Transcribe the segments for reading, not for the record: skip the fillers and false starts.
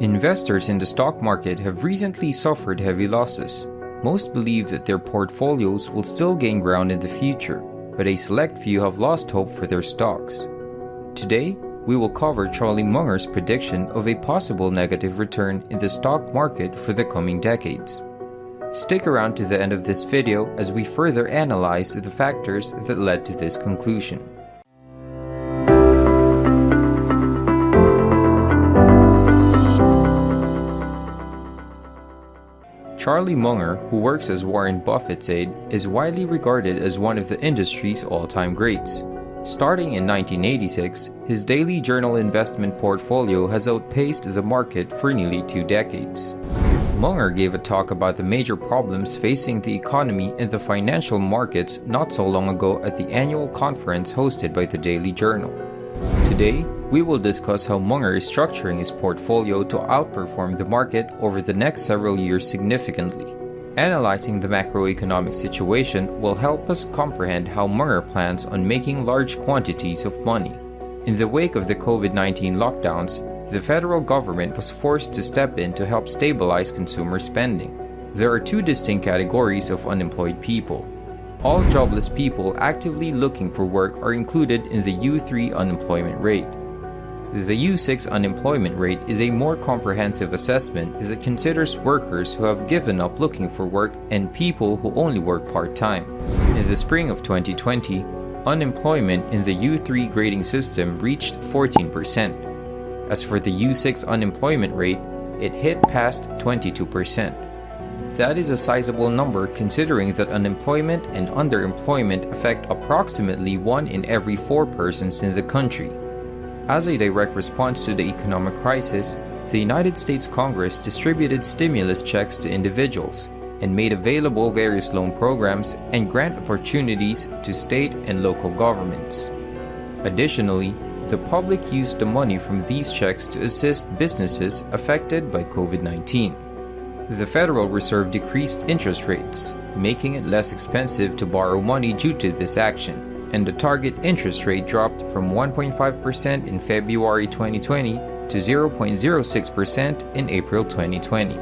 Investors in the stock market have recently suffered heavy losses. Most believe that their portfolios will still gain ground in the future, but a select few have lost hope for their stocks. Today, we will cover Charlie Munger's prediction of a possible negative return in the stock market for the coming decades. Stick around to the end of this video as we further analyze the factors that led to this conclusion. Charlie Munger, who works as Warren Buffett's aide, is widely regarded as one of the industry's all-time greats. Starting in 1986, his daily journal investment portfolio has outpaced the market for nearly 2 decades. Munger gave a talk about the major problems facing the economy and the financial markets not so long ago at the annual conference hosted by the Daily Journal. Today, we will discuss how Munger is structuring his portfolio to outperform the market over the next several years significantly. Analyzing the macroeconomic situation will help us comprehend how Munger plans on making large quantities of money. In the wake of the COVID-19 lockdowns, the federal government was forced to step in to help stabilize consumer spending. There are 2 distinct categories of unemployed people. All jobless people actively looking for work are included in the U3 unemployment rate. The U6 unemployment rate is a more comprehensive assessment that considers workers who have given up looking for work and people who only work part-time. In the spring of 2020, unemployment in the U3 grading system reached 14%. As for the U6 unemployment rate, it hit past 22%. That is a sizable number considering that unemployment and underemployment affect approximately 1 in every 4 persons in the country. As a direct response to the economic crisis, the United States Congress distributed stimulus checks to individuals and made available various loan programs and grant opportunities to state and local governments. Additionally, the public used the money from these checks to assist businesses affected by COVID-19. The Federal Reserve decreased interest rates, making it less expensive to borrow money due to this action, and the target interest rate dropped from 1.5% in February 2020 to 0.06% in April 2020.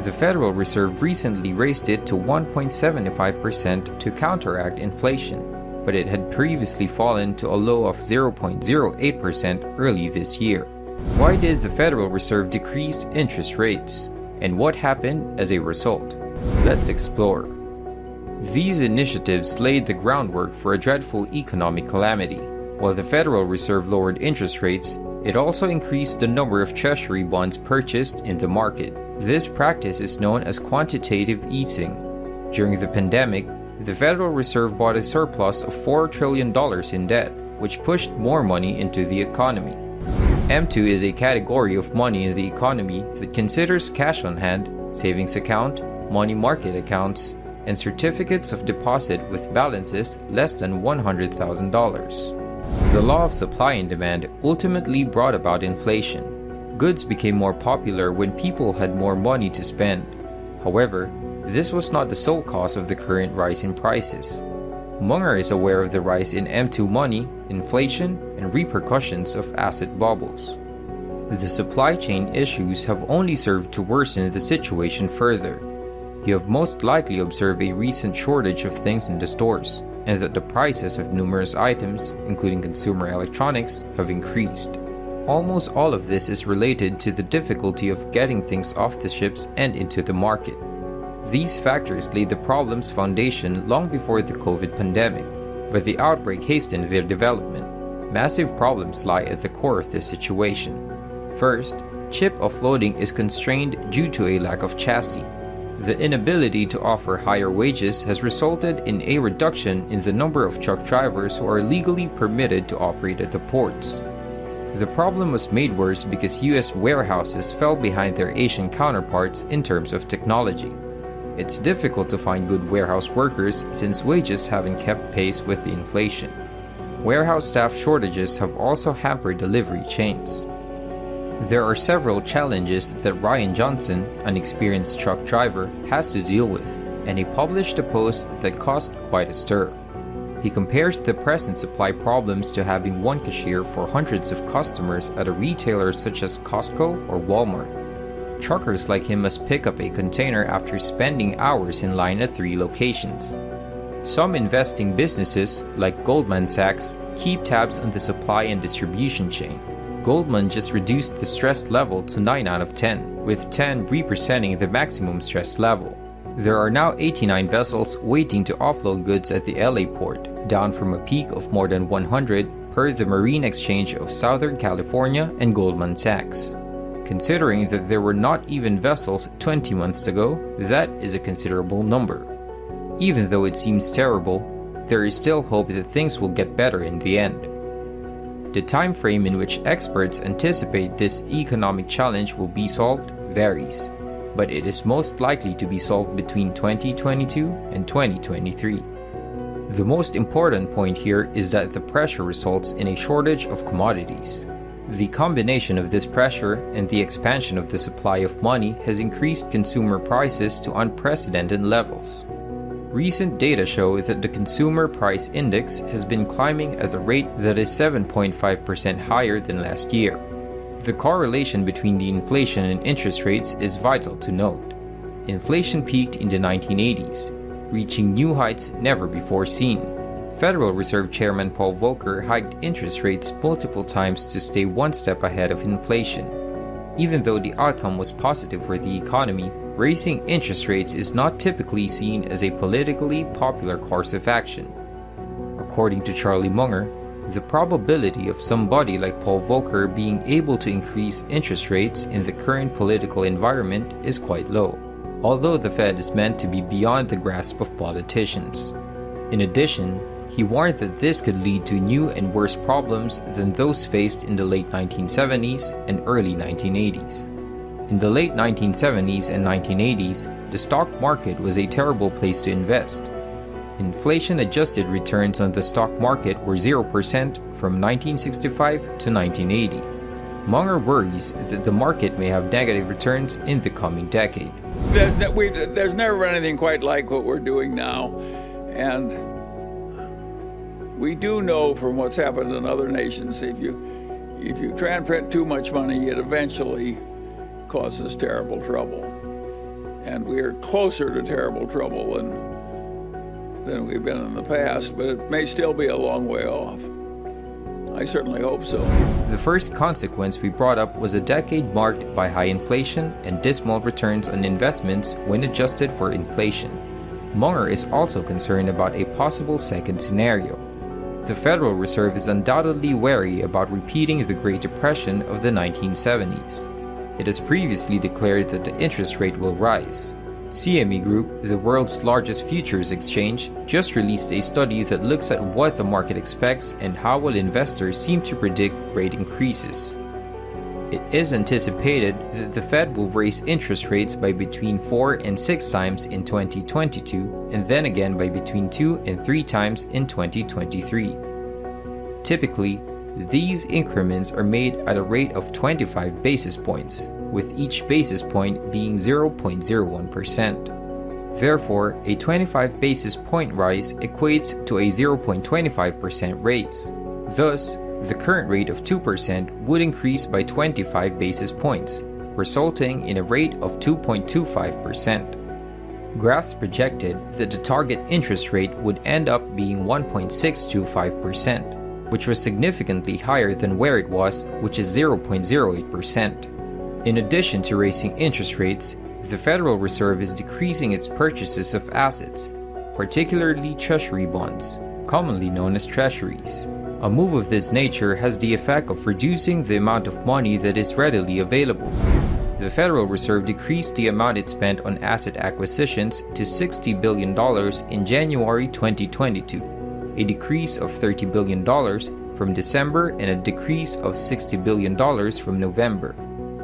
The Federal Reserve recently raised it to 1.75% to counteract inflation, but it had previously fallen to a low of 0.08% early this year. Why did the Federal Reserve decrease interest rates? And what happened as a result? Let's explore. These initiatives laid the groundwork for a dreadful economic calamity. While the Federal Reserve lowered interest rates, it also increased the number of Treasury bonds purchased in the market. This practice is known as quantitative easing. During the pandemic, the Federal Reserve bought a surplus of $4 trillion in debt, which pushed more money into the economy. M2 is a category of money in the economy that considers cash on hand, savings account, money market accounts, and certificates of deposit with balances less than $100,000. The law of supply and demand ultimately brought about inflation. Goods became more popular when people had more money to spend. However, this was not the sole cause of the current rise in prices. Munger is aware of the rise in M2 money, inflation, and repercussions of asset bubbles. The supply chain issues have only served to worsen the situation further. You have most likely observed a recent shortage of things in the stores, and that the prices of numerous items, including consumer electronics, have increased. Almost all of this is related to the difficulty of getting things off the ships and into the market. These factors laid the problem's foundation long before the COVID pandemic, but the outbreak hastened their development. Massive problems lie at the core of this situation. First, chip offloading is constrained due to a lack of chassis. The inability to offer higher wages has resulted in a reduction in the number of truck drivers who are legally permitted to operate at the ports. The problem was made worse because US warehouses fell behind their Asian counterparts in terms of technology. It's difficult to find good warehouse workers since wages haven't kept pace with the inflation. Warehouse staff shortages have also hampered delivery chains. There are several challenges that Ryan Johnson, an experienced truck driver, has to deal with, and he published a post that caused quite a stir. He compares the present supply problems to having one cashier for hundreds of customers at a retailer such as Costco or Walmart. truckers like him must pick up a container after spending hours in line at 3 locations. Some investing businesses, like Goldman Sachs, keep tabs on the supply and distribution chain. Goldman just reduced the stress level to 9 out of 10, with 10 representing the maximum stress level. There are now 89 vessels waiting to offload goods at the LA port, down from a peak of more than 100 per the Marine Exchange of Southern California and Goldman Sachs. Considering that there were not even vessels 20 months ago, that is a considerable number. Even though it seems terrible, there is still hope that things will get better in the end. The time frame in which experts anticipate this economic challenge will be solved varies, but it is most likely to be solved between 2022 and 2023. The most important point here is that the pressure results in a shortage of commodities. The combination of this pressure and the expansion of the supply of money has increased consumer prices to unprecedented levels. Recent data show that the Consumer Price Index has been climbing at a rate that is 7.5% higher than last year. The correlation between the inflation and interest rates is vital to note. Inflation peaked in the 1980s, reaching new heights never before seen. Federal Reserve Chairman Paul Volcker hiked interest rates multiple times to stay one step ahead of inflation. Even though the outcome was positive for the economy, raising interest rates is not typically seen as a politically popular course of action. According to Charlie Munger, the probability of somebody like Paul Volcker being able to increase interest rates in the current political environment is quite low, although the Fed is meant to be beyond the grasp of politicians. In addition, he warned that this could lead to new and worse problems than those faced in the late 1970s and early 1980s. In the late 1970s and 1980s, the stock market was a terrible place to invest. Inflation-adjusted returns on the stock market were 0% from 1965 to 1980. Munger worries that the market may have negative returns in the coming decade. There's never been anything quite like what we're doing now, and we do know from what's happened in other nations, if you try and print too much money, it eventually causes terrible trouble. And we are closer to terrible trouble than we've been in the past, but it may still be a long way off. I certainly hope so. The first consequence we brought up was a decade marked by high inflation and dismal returns on investments when adjusted for inflation. Munger is also concerned about a possible second scenario. The Federal Reserve is undoubtedly wary about repeating the Great Depression of the 1970s. It has previously declared that the interest rate will rise. CME Group, the world's largest futures exchange, just released a study that looks at what the market expects and how well investors seem to predict rate increases. It is anticipated that the Fed will raise interest rates by between 4 and 6 times in 2022, and then again by between 2 and 3 times in 2023. Typically, these increments are made at a rate of 25 basis points, with each basis point being 0.01%. Therefore, a 25 basis point rise equates to a 0.25% raise. Thus, the current rate of 2% would increase by 25 basis points, resulting in a rate of 2.25%. Graphs projected that the target interest rate would end up being 1.625%, which was significantly higher than where it was, which is 0.08%. In addition to raising interest rates, the Federal Reserve is decreasing its purchases of assets, particularly treasury bonds, commonly known as treasuries. A move of this nature has the effect of reducing the amount of money that is readily available. The Federal Reserve decreased the amount it spent on asset acquisitions to $60 billion in January 2022, a decrease of $30 billion from December and a decrease of $60 billion from November.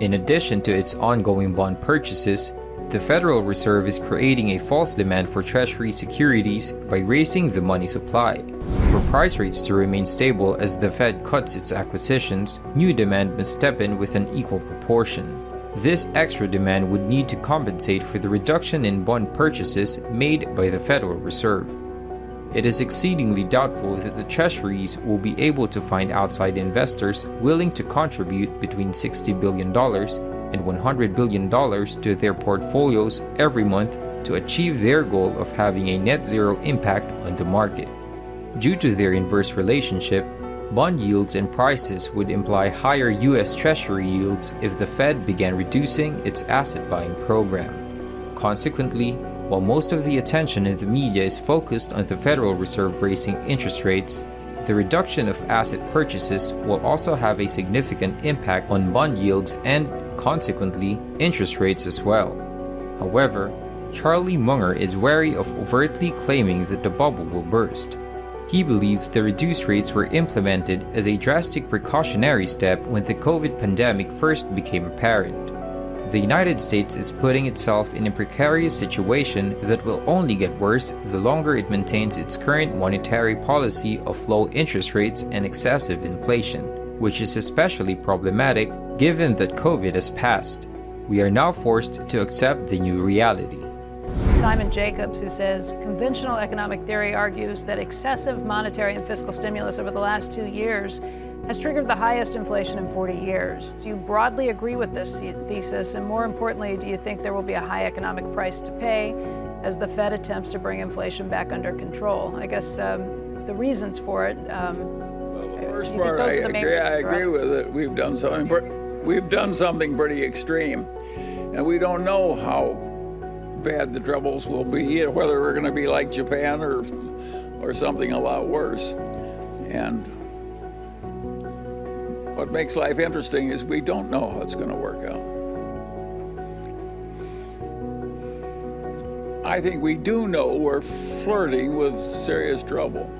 In addition to its ongoing bond purchases, the Federal Reserve is creating a false demand for Treasury securities by raising the money supply. For price rates to remain stable as the Fed cuts its acquisitions, new demand must step in with an equal proportion. This extra demand would need to compensate for the reduction in bond purchases made by the Federal Reserve. It is exceedingly doubtful that the treasuries will be able to find outside investors willing to contribute between $60 billion and $100 billion to their portfolios every month to achieve their goal of having a net zero impact on the market. Due to their inverse relationship, bond yields and prices would imply higher U.S. Treasury yields if the Fed began reducing its asset buying program. Consequently, while most of the attention in the media is focused on the Federal Reserve raising interest rates, the reduction of asset purchases will also have a significant impact on bond yields and, consequently, interest rates as well. However, Charlie Munger is wary of overtly claiming that the bubble will burst. He believes the reduced rates were implemented as a drastic precautionary step when the COVID pandemic first became apparent. The United States is putting itself in a precarious situation that will only get worse the longer it maintains its current monetary policy of low interest rates and excessive inflation, which is especially problematic given that COVID has passed. We are now forced to accept the new reality. Simon Jacobs, who says conventional economic theory argues that excessive monetary and fiscal stimulus over the last 2 years has triggered the highest inflation in 40 years. Do you broadly agree with this thesis? And more importantly, do you think there will be a high economic price to pay as the Fed attempts to bring inflation back under control? I guess the reasons for it. Well, the first part, I agree with it. We've done something pretty extreme, and we don't know how bad the troubles will be, whether we're going to be like Japan or something a lot worse. And what makes life interesting is we don't know how it's going to work out. I think we do know we're flirting with serious trouble.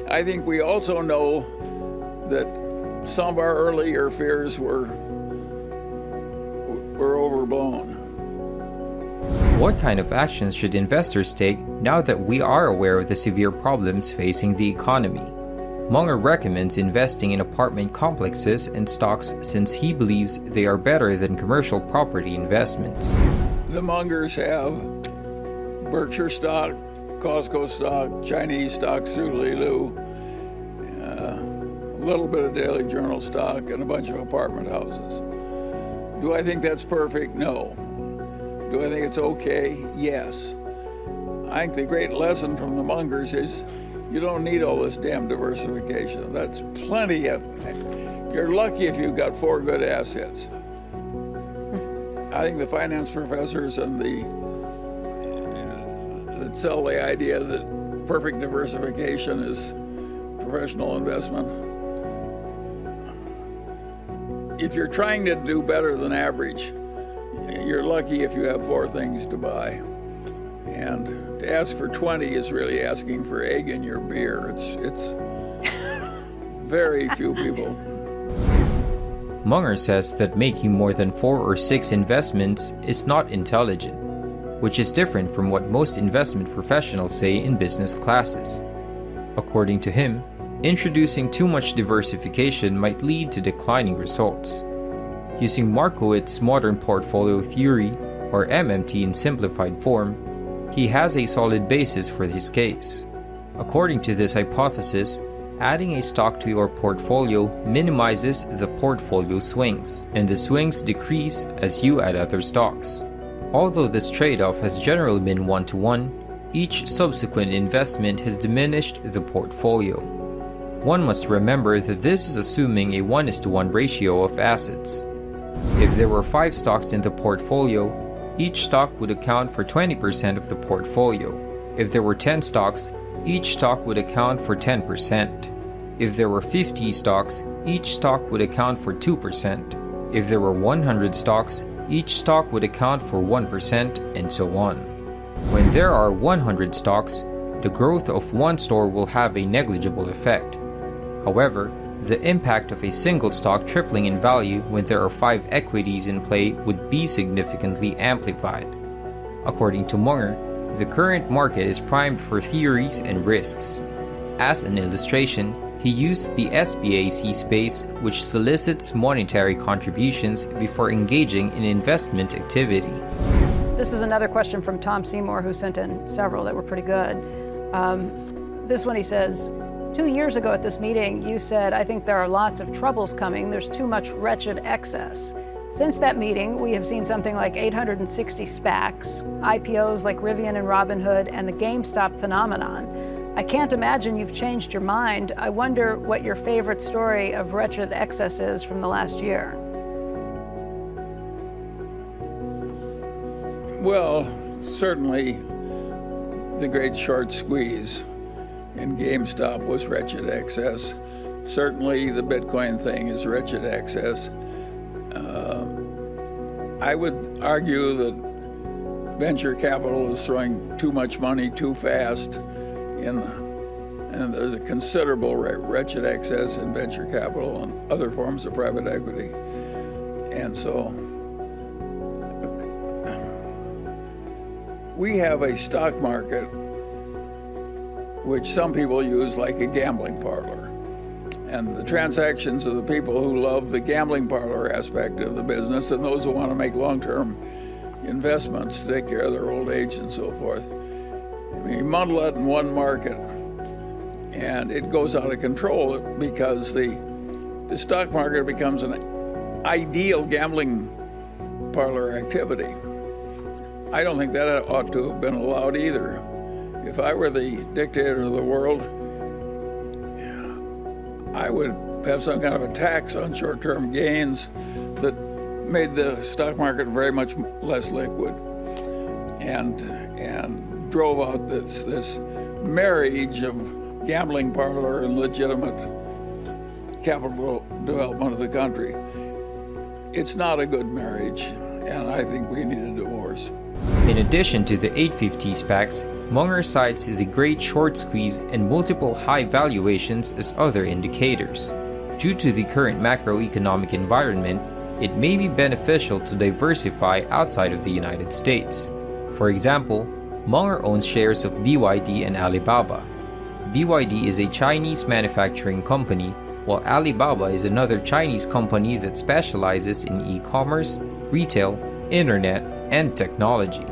I think we also know that some of our earlier fears were overblown. What kind of actions should investors take now that we are aware of the severe problems facing the economy? Munger recommends investing in apartment complexes and stocks since he believes they are better than commercial property investments. The Mungers have Berkshire stock, Costco stock, Chinese stocks through Lilu, a little bit of Daily Journal stock, and a bunch of apartment houses. Do I think that's perfect? No. Do I think it's okay? Yes. I think the great lesson from the Mungers is you don't need all this damn diversification. That's plenty of it. You're lucky if you've got 4 good assets. I think the finance professors and that sell the idea that perfect diversification is professional investment. If you're trying to do better than average, you're lucky if you have 4 things to buy. And to ask for 20 is really asking for egg in your beer. It's very few people. Munger says that making more than 4 or 6 investments is not intelligent, which is different from what most investment professionals say in business classes. According to him, introducing too much diversification might lead to declining results. Using Markowitz's modern portfolio theory, or MMT in simplified form, he has a solid basis for his case. According to this hypothesis, adding a stock to your portfolio minimizes the portfolio swings, and the swings decrease as you add other stocks. Although this trade-off has generally been 1-to-1, each subsequent investment has diminished the portfolio. One must remember that this is assuming a 1:1 ratio of assets. If there were 5 stocks in the portfolio, each stock would account for 20% of the portfolio. If there were 10 stocks, each stock would account for 10%. If there were 50 stocks, each stock would account for 2%. If there were 100 stocks, each stock would account for 1%, and so on. When there are 100 stocks, the growth of one store will have a negligible effect. However, the impact of a single stock tripling in value when there are 5 equities in play would be significantly amplified. According to Munger, the current market is primed for theories and risks. As an illustration, he used the SBAC space, which solicits monetary contributions before engaging in investment activity. This is another question from Tom Seymour, who sent in several that were pretty good. This one he says, 2 years ago at this meeting, you said, "I think there are lots of troubles coming. There's too much wretched excess." Since that meeting, we have seen something like 860 SPACs, IPOs like Rivian and Robinhood, and the GameStop phenomenon. I can't imagine you've changed your mind. I wonder what your favorite story of wretched excess is from the last year. Well, certainly the great short squeeze in GameStop was wretched excess. Certainly the Bitcoin thing is wretched excess. I would argue that venture capital is throwing too much money too fast and there's a considerable wretched excess in venture capital and other forms of private equity. And so we have a stock market which some people use like a gambling parlor. And the transactions of the people who love the gambling parlor aspect of the business and those who want to make long-term investments to take care of their old age and so forth. I mean, you muddle it in one market and it goes out of control because the stock market becomes an ideal gambling parlor activity. I don't think that ought to have been allowed either. If I were the dictator of the world, I would have some kind of a tax on short-term gains that made the stock market very much less liquid and drove out this marriage of gambling parlor and legitimate capital development of the country. It's not a good marriage, and I think we need a divorce. In addition to the 850 SPACs, Munger cites the great short squeeze and multiple high valuations as other indicators. Due to the current macroeconomic environment, it may be beneficial to diversify outside of the United States. For example, Munger owns shares of BYD and Alibaba. BYD is a Chinese manufacturing company, while Alibaba is another Chinese company that specializes in e-commerce, retail, internet, and technology.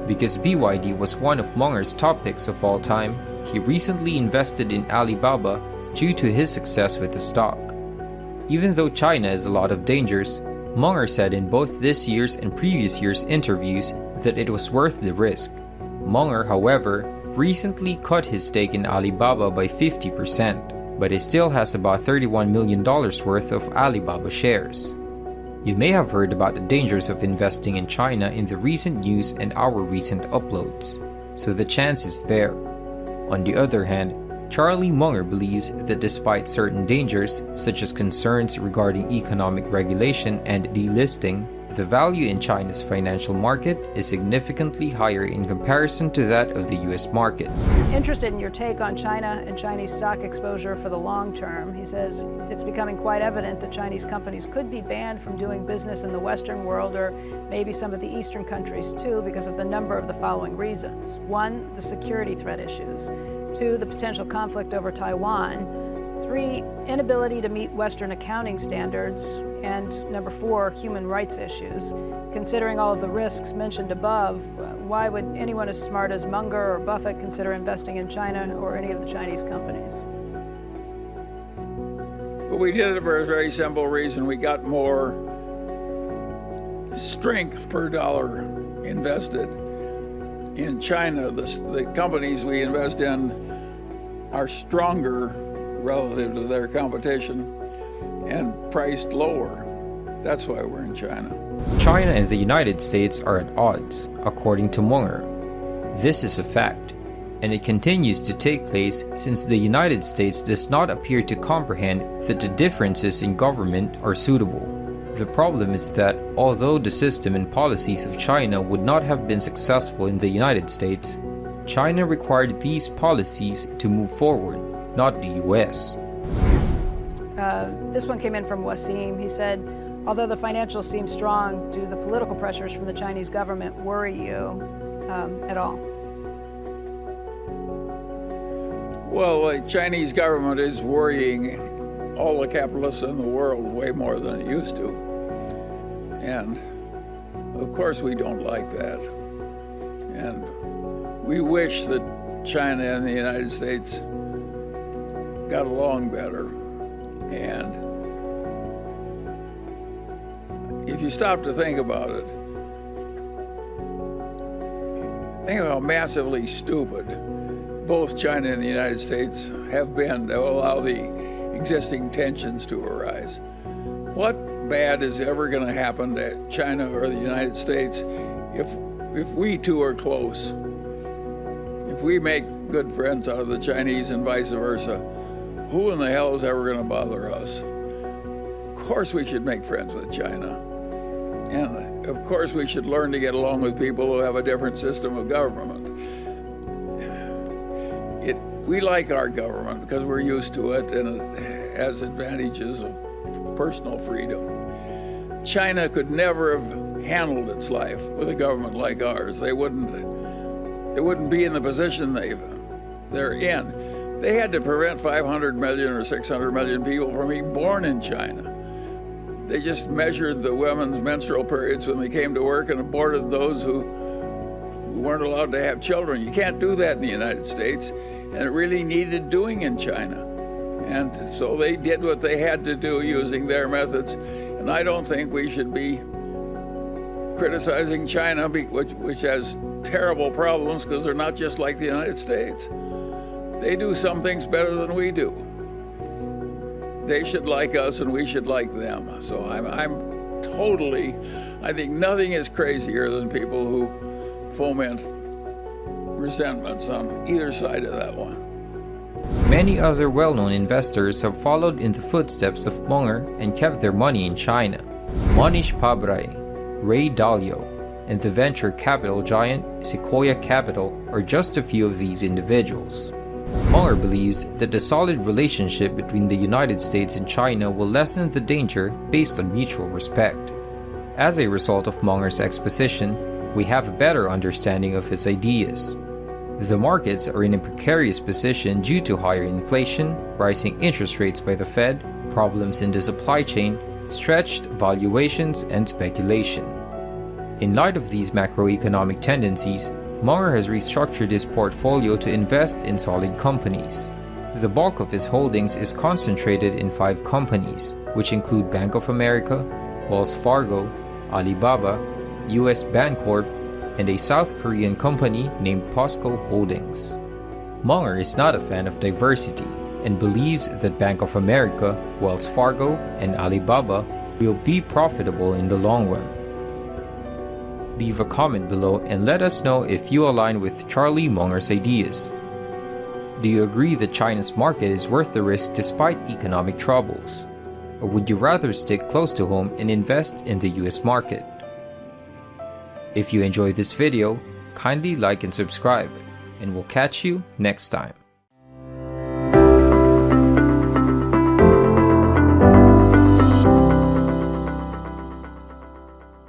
Because BYD was one of Munger's top picks of all time, he recently invested in Alibaba due to his success with the stock. Even though China has a lot of dangers, Munger said in both this year's and previous year's interviews that it was worth the risk. Munger, however, recently cut his stake in Alibaba by 50%, but he still has about $31 million worth of Alibaba shares. You may have heard about the dangers of investing in China in the recent news and our recent uploads, so the chance is there. On the other hand, Charlie Munger believes that despite certain dangers, such as concerns regarding economic regulation and delisting, the value in China's financial market is significantly higher in comparison to that of the US market. Interested in your take on China and Chinese stock exposure for the long term, he says it's becoming quite evident that Chinese companies could be banned from doing business in the Western world or maybe some of the Eastern countries too because of the number of the following reasons. 1, the security threat issues. 2, the potential conflict over Taiwan. 3, inability to meet Western accounting standards. And number 4, human rights issues. Considering all of the risks mentioned above, why would anyone as smart as Munger or Buffett consider investing in China or any of the Chinese companies? Well, we did it for a very simple reason. We got more strength per dollar invested. In China, the companies we invest in are stronger relative to their competition and priced lower. That's why we're in China. China and the United States are at odds, according to Munger. This is a fact, and it continues to take place since the United States does not appear to comprehend that the differences in government are suitable. The problem is that although the system and policies of China would not have been successful in the United States, China required these policies to move forward, not the US. This one came in from Wasim. He said, although the financials seem strong, do the political pressures from the Chinese government worry you at all? Well, the Chinese government is worrying all the capitalists in the world way more than it used to. And of course we don't like that. And we wish that China and the United States got along better. And if you stop to think about it, think of how massively stupid both China and the United States have been to allow the existing tensions to arise. What bad is ever going to happen to China or the United States if we two are close? If we make good friends out of the Chinese and vice versa, who in the hell is ever going to bother us? Of course we should make friends with China. And of course we should learn to get along with people who have a different system of government. We like our government because we're used to it and it has advantages of personal freedom. China could never have handled its life with a government like ours. They wouldn't be in the position they're in. They had to prevent 500 million or 600 million people from being born in China. They just measured the women's menstrual periods when they came to work and aborted those who weren't allowed to have children. You can't do that in the United States, and it really needed doing in China. And so they did what they had to do using their methods. And I don't think we should be criticizing China, which has terrible problems because they're not just like the United States. They do some things better than we do. They should like us and we should like them. So I think nothing is crazier than people who foment resentments on either side of that one. Many other well-known investors have followed in the footsteps of Munger and kept their money in China. Manish Pabrai, Ray Dalio, and the venture capital giant Sequoia Capital are just a few of these individuals. Munger believes that the solid relationship between the United States and China will lessen the danger based on mutual respect. As a result of Munger's exposition, we have a better understanding of his ideas. The markets are in a precarious position due to higher inflation, rising interest rates by the Fed, problems in the supply chain, stretched valuations, and speculation. In light of these macroeconomic tendencies, Munger has restructured his portfolio to invest in solid companies. The bulk of his holdings is concentrated in 5 companies, which include Bank of America, Wells Fargo, Alibaba, US Bancorp, and a South Korean company named POSCO Holdings. Munger is not a fan of diversity and believes that Bank of America, Wells Fargo, and Alibaba will be profitable in the long run. Leave a comment below and let us know if you align with Charlie Munger's ideas. Do you agree that China's market is worth the risk despite economic troubles? Or would you rather stick close to home and invest in the US market? If you enjoyed this video, kindly like and subscribe, and we'll catch you next time.